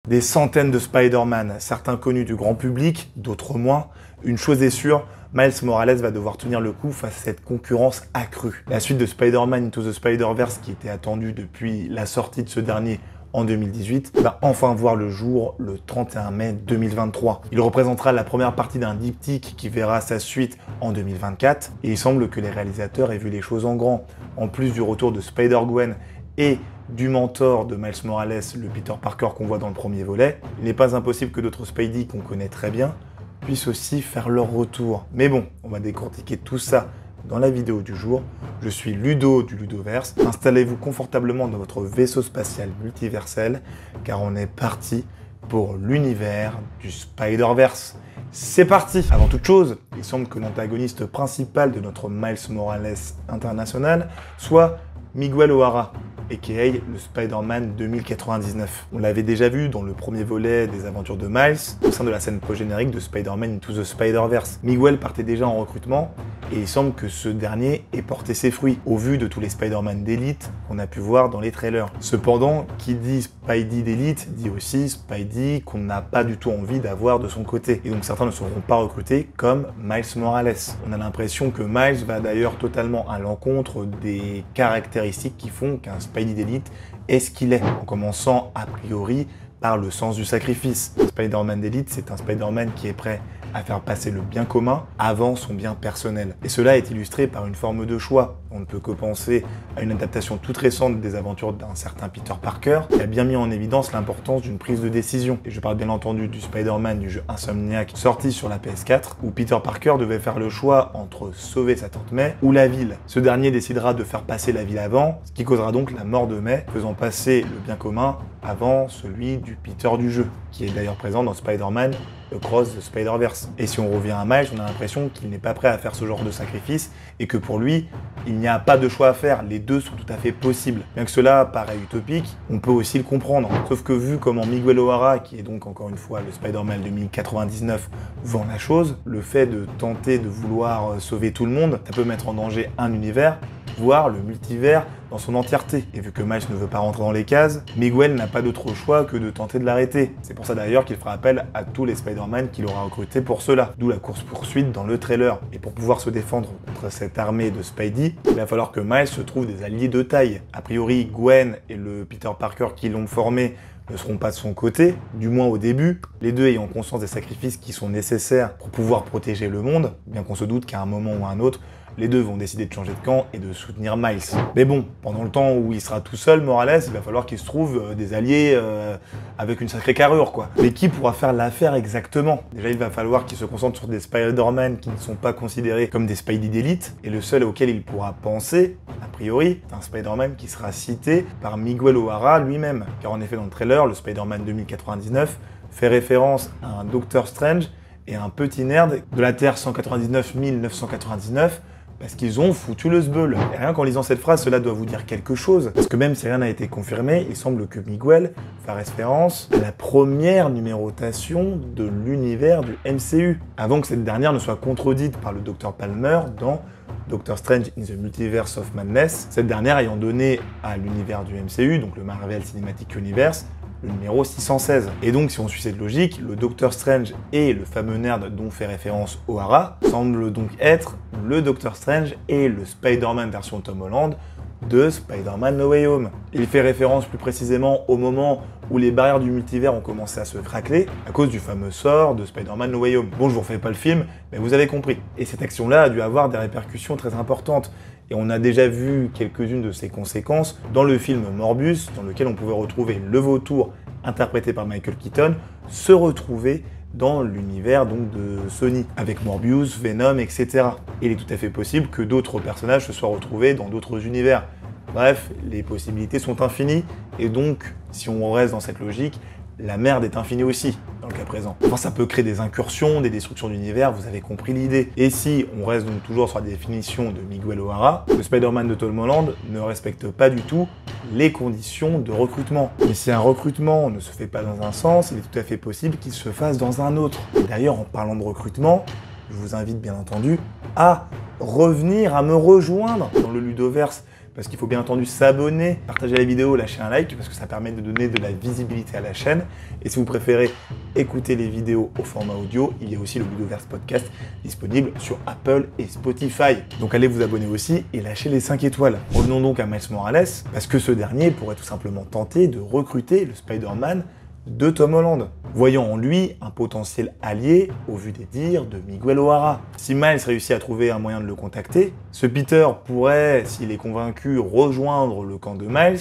Des centaines de Spider-Man, certains connus du grand public, d'autres moins. Une chose est sûre, Miles Morales va devoir tenir le coup face à cette concurrence accrue. La suite de Spider-Man Into the Spider-Verse, qui était attendue depuis la sortie de ce dernier en 2018, va enfin voir le jour le 31 mai 2023. Il représentera la première partie d'un diptyque qui verra sa suite en 2024, et il semble que les réalisateurs aient vu les choses en grand. En plus du retour de Spider-Gwen et du mentor de Miles Morales, le Peter Parker qu'on voit dans le premier volet, il n'est pas impossible que d'autres Spidey qu'on connaît très bien puissent aussi faire leur retour. Mais bon, on va décortiquer tout ça dans la vidéo du jour. Je suis Ludo du Ludoverse. Installez-vous confortablement dans votre vaisseau spatial multiversel, car on est parti pour l'univers du Spider-Verse. C'est parti! Avant toute chose, il semble que l'antagoniste principal de notre Miles Morales international soit Miguel O'Hara, a.k.a. le Spider-Man 2099. On l'avait déjà vu dans le premier volet des aventures de Miles, au sein de la scène post-générique de Spider-Man Into the Spider-Verse. Miguel partait déjà en recrutement, et il semble que ce dernier ait porté ses fruits, au vu de tous les Spider-Man d'élite qu'on a pu voir dans les trailers. Cependant, qui dit Spidey d'élite, dit aussi Spidey qu'on n'a pas du tout envie d'avoir de son côté. Et donc certains ne seront pas recrutés comme Miles Morales. On a l'impression que Miles va d'ailleurs totalement à l'encontre des caractéristiques qui font qu'un Spidey d'élite est ce qu'il est, en commençant a priori par le sens du sacrifice. Spider-Man d'élite, c'est un Spider-Man qui est prêt à faire passer le bien commun avant son bien personnel. Et cela est illustré par une forme de choix. On ne peut que penser à une adaptation toute récente des aventures d'un certain Peter Parker, qui a bien mis en évidence l'importance d'une prise de décision. Et je parle bien entendu du Spider-Man du jeu Insomniac, sorti sur la PS4, où Peter Parker devait faire le choix entre sauver sa tante May ou la ville. Ce dernier décidera de faire passer la ville avant, ce qui causera donc la mort de May, faisant passer le bien commun avant celui du Peter du jeu, qui est d'ailleurs présent dans Spider-Man Across the Spider-Verse. Et si on revient à Miles, on a l'impression qu'il n'est pas prêt à faire ce genre de sacrifice et que pour lui, il n'y a pas de choix à faire. Les deux sont tout à fait possibles. Bien que cela paraît utopique, on peut aussi le comprendre. Sauf que vu comment Miguel O'Hara, qui est donc encore une fois le Spider-Man 2099, vend la chose, le fait de tenter de vouloir sauver tout le monde, ça peut mettre en danger un univers, voire le multivers dans son entièreté. Et vu que Miles ne veut pas rentrer dans les cases, Miguel n'a pas d'autre choix que de tenter de l'arrêter. C'est pour ça d'ailleurs qu'il fera appel à tous les Spider-Man qu'il aura recrutés pour cela. D'où la course-poursuite dans le trailer. Et pour pouvoir se défendre contre cette armée de Spidey, il va falloir que Miles se trouve des alliés de taille. A priori, Gwen et le Peter Parker qui l'ont formé ne seront pas de son côté, du moins au début, les deux ayant conscience des sacrifices qui sont nécessaires pour pouvoir protéger le monde, bien qu'on se doute qu'à un moment ou à un autre, les deux vont décider de changer de camp et de soutenir Miles. Mais bon, pendant le temps où il sera tout seul, Morales, il va falloir qu'il se trouve des alliés avec une sacrée carrure, quoi. Mais qui pourra faire l'affaire exactement? Déjà, il va falloir qu'il se concentre sur des Spider-Man qui ne sont pas considérés comme des Spidey d'élite, et le seul auquel il pourra penser, a priori, c'est un Spider-Man qui sera cité par Miguel O'Hara lui-même. Car en effet, dans le trailer, le Spider-Man 2099 fait référence à un Doctor Strange et à un petit nerd de la Terre 199 999, parce qu'ils ont foutu le sbeul. Et rien qu'en lisant cette phrase, cela doit vous dire quelque chose. Parce que même si rien n'a été confirmé, il semble que Miguel fait référence à la première numérotation de l'univers du MCU, avant que cette dernière ne soit contredite par le Dr Palmer dans Doctor Strange in the Multiverse of Madness, cette dernière ayant donné à l'univers du MCU, donc le Marvel Cinematic Universe, le numéro 616. Et donc, si on suit cette logique, le Doctor Strange et le fameux nerd dont fait référence O'Hara semblent donc être le Doctor Strange et le Spider-Man version Tom Holland de Spider-Man No Way Home. Il fait référence plus précisément au moment où les barrières du multivers ont commencé à se craqueler à cause du fameux sort de Spider-Man No Way Home. Bon, je vous refais pas le film, mais vous avez compris. Et cette action-là a dû avoir des répercussions très importantes. Et on a déjà vu quelques-unes de ses conséquences dans le film Morbius, dans lequel on pouvait retrouver le vautour, interprété par Michael Keaton, se retrouver dans l'univers donc de Sony, avec Morbius, Venom, etc. Et il est tout à fait possible que d'autres personnages se soient retrouvés dans d'autres univers. Bref, les possibilités sont infinies, et donc, si on reste dans cette logique, la merde est infinie aussi, dans le cas présent. Enfin, ça peut créer des incursions, des destructions d'univers, vous avez compris l'idée. Et si on reste donc toujours sur la définition de Miguel O'Hara, le Spider-Man de Tom Holland ne respecte pas du tout les conditions de recrutement. Mais si un recrutement ne se fait pas dans un sens, il est tout à fait possible qu'il se fasse dans un autre. Et d'ailleurs, en parlant de recrutement, je vous invite bien entendu à revenir, à me rejoindre dans le Ludoverse parce qu'il faut bien entendu s'abonner, partager la vidéo, lâcher un like, parce que ça permet de donner de la visibilité à la chaîne. Et si vous préférez écouter les vidéos au format audio, il y a aussi le Ludoverse Podcast disponible sur Apple et Spotify. Donc allez vous abonner aussi et lâchez les 5 étoiles. Revenons donc à Miles Morales, parce que ce dernier pourrait tout simplement tenter de recruter le Spider-Man de Tom Holland, voyant en lui un potentiel allié, au vu des dires de Miguel O'Hara. Si Miles réussit à trouver un moyen de le contacter, ce Peter pourrait, s'il est convaincu, rejoindre le camp de Miles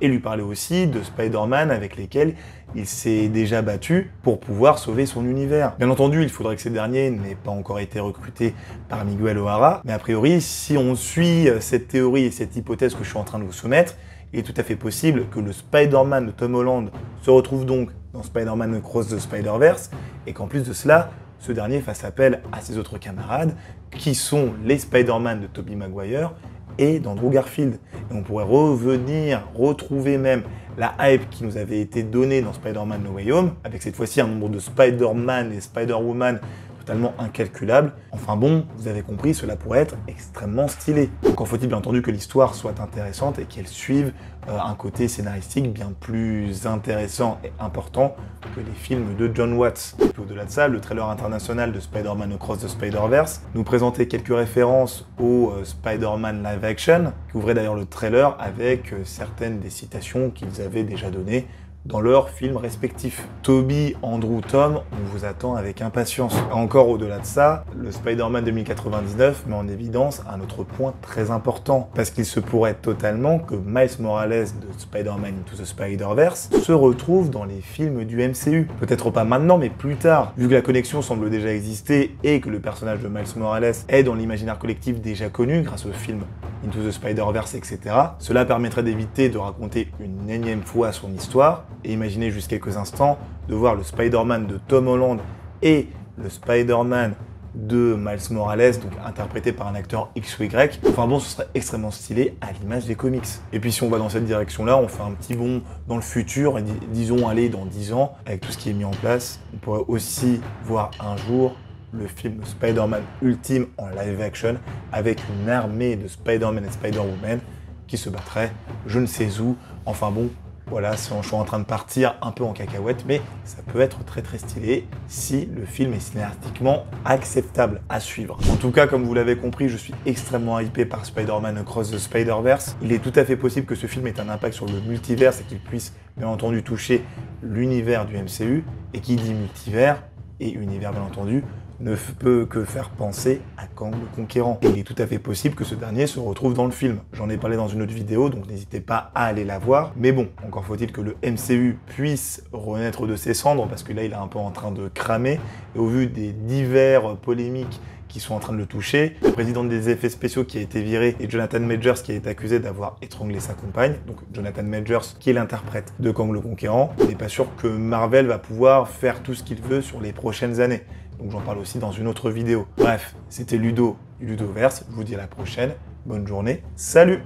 et lui parler aussi de Spider-Man avec lesquels il s'est déjà battu pour pouvoir sauver son univers. Bien entendu, il faudrait que ces derniers n'aient pas encore été recrutés par Miguel O'Hara, mais a priori, si on suit cette théorie et cette hypothèse que je suis en train de vous soumettre, il est tout à fait possible que le Spider-Man de Tom Holland se retrouve donc dans Spider-Man Across the Spider-Verse et qu'en plus de cela, ce dernier fasse appel à ses autres camarades qui sont les Spider-Man de Tobey Maguire et d'Andrew Garfield. Et on pourrait retrouver même la hype qui nous avait été donnée dans Spider-Man No Way Home, avec cette fois-ci un nombre de Spider-Man et Spider-Woman totalement incalculable. Enfin bon, vous avez compris, cela pourrait être extrêmement stylé. Encore faut-il bien entendu que l'histoire soit intéressante et qu'elle suive un côté scénaristique bien plus intéressant et important que les films de John Watts. Et puis au-delà de ça, le trailer international de Spider-Man Across the Spider-Verse nous présentait quelques références au Spider-Man live action, qui ouvrait d'ailleurs le trailer avec certaines des citations qu'ils avaient déjà données dans leurs films respectifs. Tobey, Andrew, Tom, on vous attend avec impatience. Encore au-delà de ça, le Spider-Man 2099 met en évidence un autre point très important, parce qu'il se pourrait totalement que Miles Morales de Spider-Man Into the Spider-Verse se retrouve dans les films du MCU. Peut-être pas maintenant, mais plus tard. Vu que la connexion semble déjà exister et que le personnage de Miles Morales est dans l'imaginaire collectif déjà connu grâce au film Into the Spider-Verse, etc. Cela permettrait d'éviter de raconter une énième fois son histoire et imaginez juste quelques instants de voir le Spider-Man de Tom Holland et le Spider-Man de Miles Morales, donc interprété par un acteur X ou Y. Enfin bon, ce serait extrêmement stylé à l'image des comics. Et puis si on va dans cette direction-là, on fait un petit bond dans le futur, et disons aller dans 10 ans, avec tout ce qui est mis en place. On pourrait aussi voir un jour le film Spider-Man Ultime en live action avec une armée de Spider-Man et Spider-Woman qui se battraient je ne sais où. Enfin bon, voilà, je suis en train de partir un peu en cacahuète, mais ça peut être très très stylé si le film est scénaristiquement acceptable à suivre. En tout cas, comme vous l'avez compris, je suis extrêmement hypé par Spider-Man Across the Spider-Verse. Il est tout à fait possible que ce film ait un impact sur le multivers et qu'il puisse bien entendu toucher l'univers du MCU. Et qui dit multivers et univers bien entendu, ne peut que faire penser à Kang le Conquérant. Et il est tout à fait possible que ce dernier se retrouve dans le film. J'en ai parlé dans une autre vidéo, donc n'hésitez pas à aller la voir. Mais bon, encore faut-il que le MCU puisse renaître de ses cendres, parce que là, il est un peu en train de cramer. Et au vu des divers polémiques qui sont en train de le toucher, le président des effets spéciaux qui a été viré et Jonathan Majors qui est accusé d'avoir étranglé sa compagne, donc Jonathan Majors qui est l'interprète de Kang le Conquérant, il n'est pas sûr que Marvel va pouvoir faire tout ce qu'il veut sur les prochaines années. Donc j'en parle aussi dans une autre vidéo. Bref, c'était Ludo du Ludoverse, je vous dis à la prochaine, bonne journée, salut!